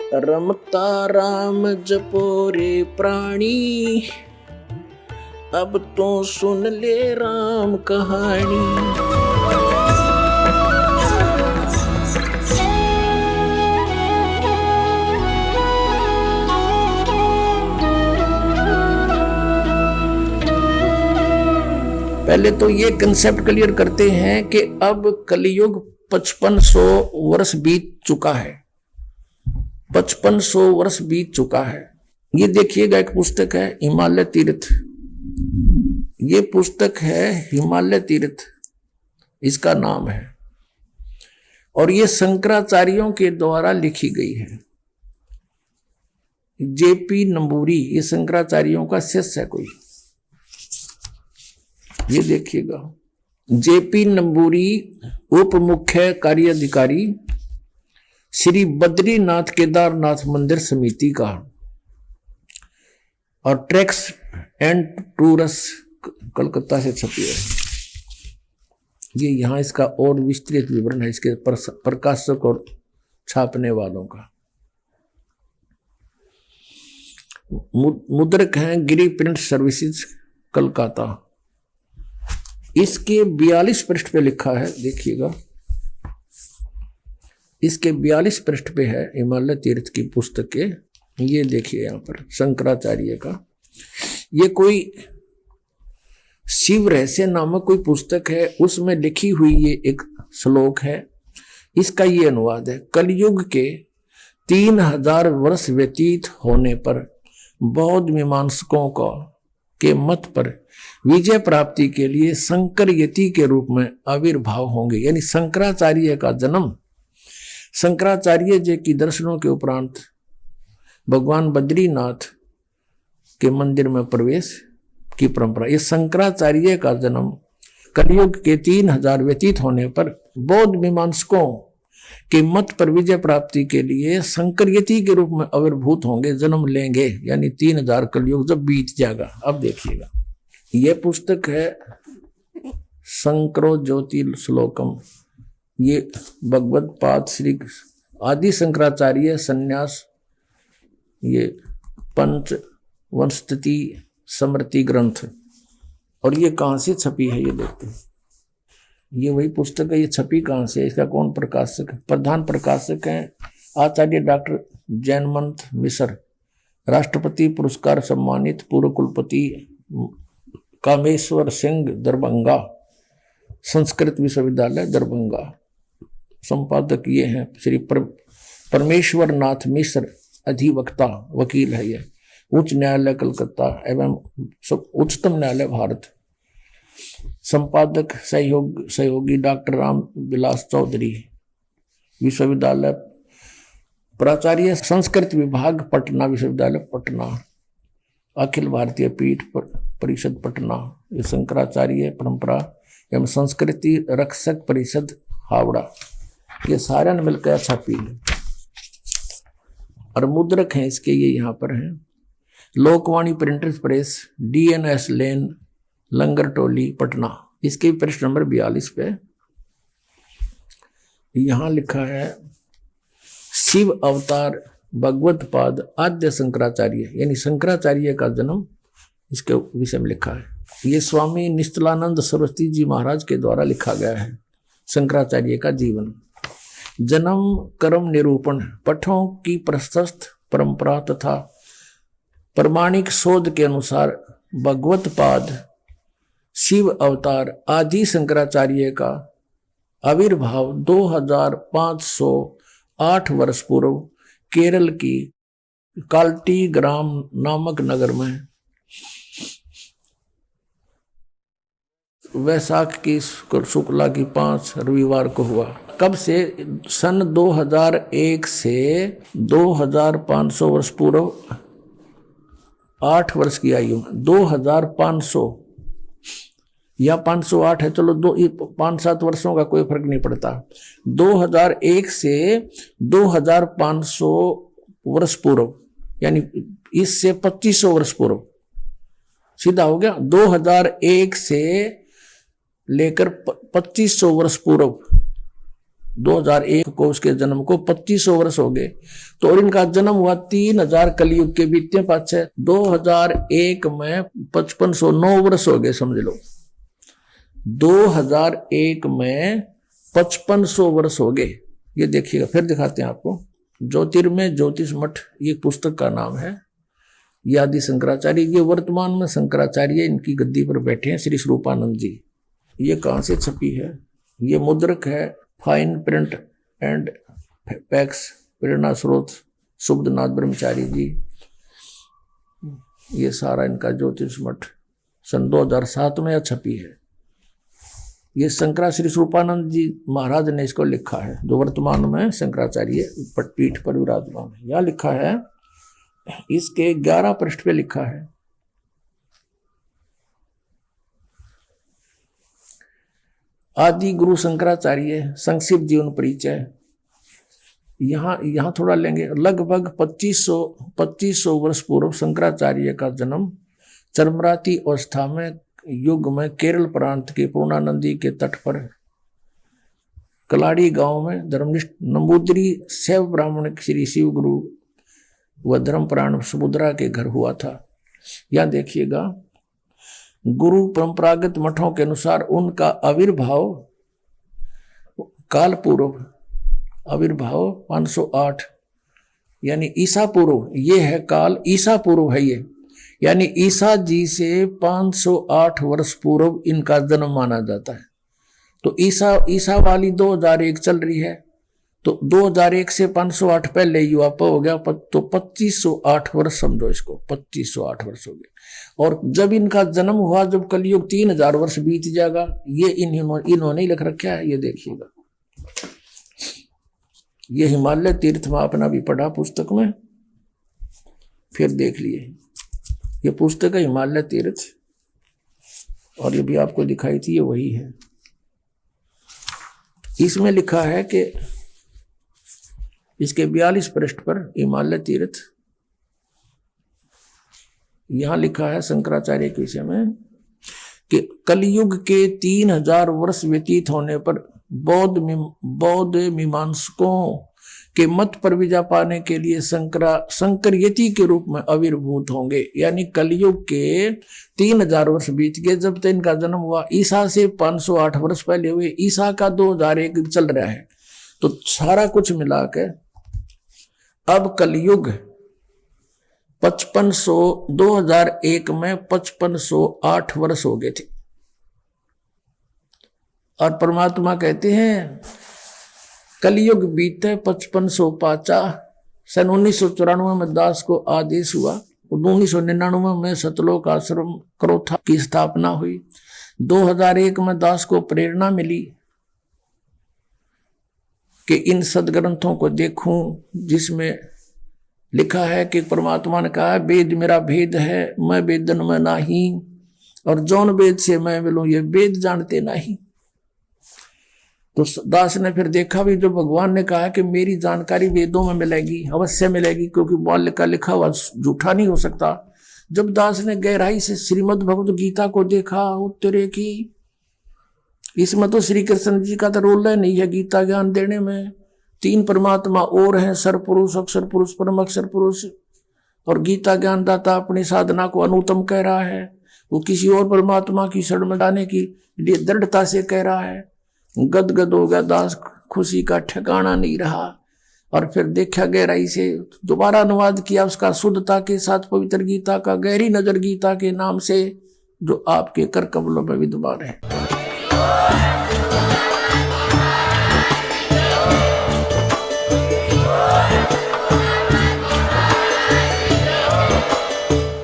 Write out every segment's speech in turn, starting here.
रमता राम जपो रे प्राणी, अब तो सुन ले राम कहानी। पहले तो ये कंसेप्ट क्लियर करते हैं कि अब कलयुग 5500 वर्ष बीत चुका है। 5500 वर्ष बीत चुका है। ये देखिएगा, एक पुस्तक है हिमालय तीर्थ। ये पुस्तक है हिमालय तीर्थ, इसका नाम है, और ये शंकराचार्यों के द्वारा लिखी गई है। जेपी नंबूरी ये शंकराचार्यों का शिष्य है कोई। ये देखिएगा, जेपी नंबूरी उप मुख्य कार्याधिकारी श्री बद्रीनाथ केदारनाथ मंदिर समिति का, और ट्रैक्स एंड टूरस कलकत्ता से छपी है। ये यहाँ इसका और विस्तृत विवरण है इसके प्रकाशक और छापने वालों का। मुद्रक हैं गिरी प्रिंट सर्विसेज कलकत्ता। इसके 42 पृष्ठ पे लिखा है, देखिएगा, इसके 42 पृष्ठ पे है हिमालय तीर्थ की पुस्तक के। ये देखिए यहाँ पर शंकराचार्य का, ये कोई शिव रहस्य नामक कोई पुस्तक है, उसमें लिखी हुई ये एक श्लोक है। इसका ये अनुवाद है, कलयुग के 3000 वर्ष व्यतीत होने पर बौद्ध मीमांसकों का के मत पर विजय प्राप्ति के लिए शंकर यति के रूप में आविर्भाव होंगे। यानी शंकराचार्य का जन्म, शंकराचार्य जी की दर्शनों के उपरांत भगवान बद्रीनाथ के मंदिर में प्रवेश की परंपरा। ये शंकराचार्य का जन्म कलयुग के 3000 व्यतीत होने पर बौद्ध मीमांसकों के मत पर विजय प्राप्ति के लिए शंकर यति के रूप में आविर्भूत होंगे, जन्म लेंगे। यानी 3000 कलयुग जब बीत जाएगा। अब देखिएगा, यह पुस्तक है शंकरो ज्योति श्लोकम। ये भगवत पाद श्री आदि शंकराचार्य संन्यास, ये पंच वंशति स्मृति ग्रंथ। और ये कहाँ से छपी है ये देखते हैं। ये वही पुस्तक है। ये छपी कहाँ से, इसका कौन प्रकाशक है? प्रधान प्रकाशक हैं आचार्य डॉक्टर जैनमंत मिश्र, राष्ट्रपति पुरस्कार सम्मानित पूर्व कुलपति कामेश्वर सिंह दरभंगा, संस्कृत विश्वविद्यालय दरभंगा। संपादक ये हैं श्री परमेश्वर नाथ मिश्र, अधिवक्ता वकील है ये, उच्च न्यायालय कलकत्ता एवं उच्चतम न्यायालय भारत। संपादक सहयोगी डॉक्टर राम विलास चौधरी, विश्वविद्यालय प्राचार्य संस्कृत विभाग पटना, विश्वविद्यालय पटना, अखिल भारतीय पीठ परिषद पटना। ये शंकराचार्य परंपरा एवं संस्कृति रक्षक परिषद हावड़ा। ये सारे ने मिलकर छपी है। और मुद्रक हैं इसके, ये यहाँ पर हैं लोकवाणी प्रिंटर्स प्रेस, DNS लेन, लंगर टोली पटना। इसके पृष्ठ नंबर 42 पे यहां लिखा है शिव अवतार भगवत पाद आद्य शंकराचार्य, यानी शंकराचार्य का जन्म इसके विषय में लिखा है। ये स्वामी निश्चलानंद सरस्वती जी महाराज के द्वारा लिखा गया है। शंकराचार्य का जीवन, जन्म, कर्म निरूपण, पठों की प्रशस्त परंपरा तथा प्रमाणिक शोध के अनुसार भगवत पाद शिव अवतार आदि शंकराचार्य का आविर्भाव 2508 वर्ष पूर्व केरल की काल्टी ग्राम नामक नगर में वैशाख की शुक्ला की 5 रविवार को हुआ। कब से? सन 2001 से 2500 वर्ष पूर्व 8 वर्ष की आयु में 2500 या 508 है, चलो 5-7 वर्षों का कोई फर्क नहीं पड़ता। 2001 से 2500 वर्ष पूर्व, यानी इससे 2500 वर्ष पूर्व, सीधा हो गया। 2001 से लेकर 2500 वर्ष पूर्व 2001 को उसके जन्म को 2500 वर्ष हो गए। तो और इनका जन्म हुआ 3000 कलयुग के बीतने पाछे 2001 में 5509 वर्ष हो गए, समझ लो। 2001 में 5500 वर्ष हो गए। ये देखिएगा, फिर दिखाते हैं आपको। ज्योतिर्मय ज्योतिष मठ ये पुस्तक का नाम है। ये आदि शंकराचार्य, ये वर्तमान में शंकराचार्य इनकी गद्दी पर बैठे हैं, श्री स्वरूपानंद जी। ये कहाँ से छपी है? ये मुद्रक है फाइन प्रिंट एंड पैक्स, प्रेरणा स्रोत शुभनाथ ब्रह्मचारी जी। ये सारा इनका ज्योतिष मठ सन 2007 में छपी है। ये शंकरा श्री स्वरूपानंद जी महाराज ने इसको लिखा है, जो वर्तमान में शंकराचार्य पीठ पर विराजमान है। यह लिखा है, इसके 11 पृष्ठ पे लिखा है, आदि गुरु शंकराचार्य संक्षिप्त जीवन परिचय। यहां थोड़ा लेंगे। लगभग 2500 वर्ष पूर्व शंकराचार्य का जन्म चरमराती अवस्था में युग में केरल प्रांत के पूर्णानंदी के तट पर कलाड़ी गांव में धर्मनिष्ठ नंबूदरी शैव ब्राह्मण श्री शिव गुरु व धर्मप्राण सुभद्रा के घर हुआ था। यहां देखिएगा, गुरु परंपरागत मठों के अनुसार उनका आविर्भाव काल पूर्व, आविर्भाव 508 यानी ईसा पूर्व, ये है काल ईसा पूर्व है ये, यानी ईसा जी से 508 वर्ष पूर्व इनका जन्म माना जाता है। तो ईसा वाली 2001 चल रही है, तो 2001 से 508 पहले युवा हो गया, तो 2508 वर्ष समझो इसको, 2508 वर्ष हो गए। और जब इनका जन्म हुआ, जब कलयुग 3000 वर्ष बीत जाएगा, ये इन्होंने ही लिख रखा है। ये देखिएगा, ये हिमालय तीर्थ में आपने भी पढ़ा पुस्तक में, फिर देख लिए। ये पुस्तक है हिमालय तीर्थ, और ये भी आपको दिखाई थी, ये वही है। इसमें लिखा है कि इसके 42 पृष्ठ पर हिमालय तीर्थ, यहां लिखा है शंकराचार्य के विषय में कि कलयुग के 3000 वर्ष व्यतीत होने पर बौद्ध मीमांसकों के मत पर विजय पाने के लिए शंकरयति के रूप में आविर्भूत होंगे। यानी कलयुग के 3000 वर्ष बीत गए जब तक इनका जन्म हुआ। ईसा से 508 वर्ष पहले हुए, ईसा का 2001 चल रहा है, तो सारा कुछ मिला के अब कलयुग 2001 में 5508 वर्ष हो गए थे। और परमात्मा कहते हैं कलयुग बीते 5505 सन 1994 में दास को आदेश हुआ, 1999 में सतलोक आश्रम क्रोथा की स्थापना हुई, 2001 में दास को प्रेरणा मिली कि इन सदग्रंथों को देखूं, जिसमें लिखा है कि परमात्मा ने कहा है वेद मेरा भेद है, मैं वेदन में नहीं, और जौन वेद से मैं मिलूं ये वेद जानते नहीं। तो दास ने फिर देखा भी, जो भगवान ने कहा कि मेरी जानकारी वेदों में मिलेगी, अवश्य मिलेगी, क्योंकि बाल्य का लिखा हुआ झूठा नहीं हो सकता। जब दास ने गहराई से श्रीमद् भगवद गीता को देखा, उत्तरे की इसमें तो श्री कृष्ण जी का तो रोल नहीं है गीता ज्ञान देने में। 3 परमात्मा और हैं, सर्वपुरुष, अक्षर पुरुष, परम अक्षर पुरुष, और गीता ज्ञान दाता अपनी साधना को अनुत्तम कह रहा है। वो किसी और परमात्मा की शरण में जाने की लिए दृढ़ता से कह रहा है। गदगद हो गया दास, खुशी का ठिकाना नहीं रहा। और फिर देखा गहराई से, दोबारा अनुवाद किया उसका शुद्धता के साथ पवित्र गीता का, गहरी नजर गीता के नाम से, जो आपके कर कमलों में विद्यमान है।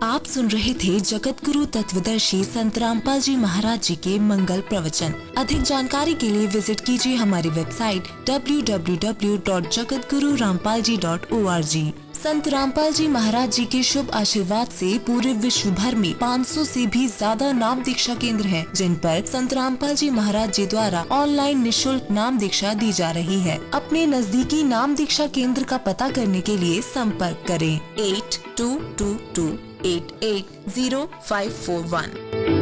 आप सुन रहे थे जगत गुरु तत्वदर्शी संत रामपाल जी महाराज जी के मंगल प्रवचन। अधिक जानकारी के लिए विजिट कीजिए हमारी वेबसाइट www.jagatgururampalji.org। संत रामपाल जी महाराज जी के शुभ आशीर्वाद से पूरे विश्व भर में 500 से भी ज्यादा नाम दीक्षा केंद्र हैं, जिन पर संत रामपाल जी महाराज जी द्वारा ऑनलाइन निःशुल्क नाम दीक्षा दी जा रही है। अपने नजदीकी नाम दीक्षा केंद्र का पता करने के लिए संपर्क करें 8222880541।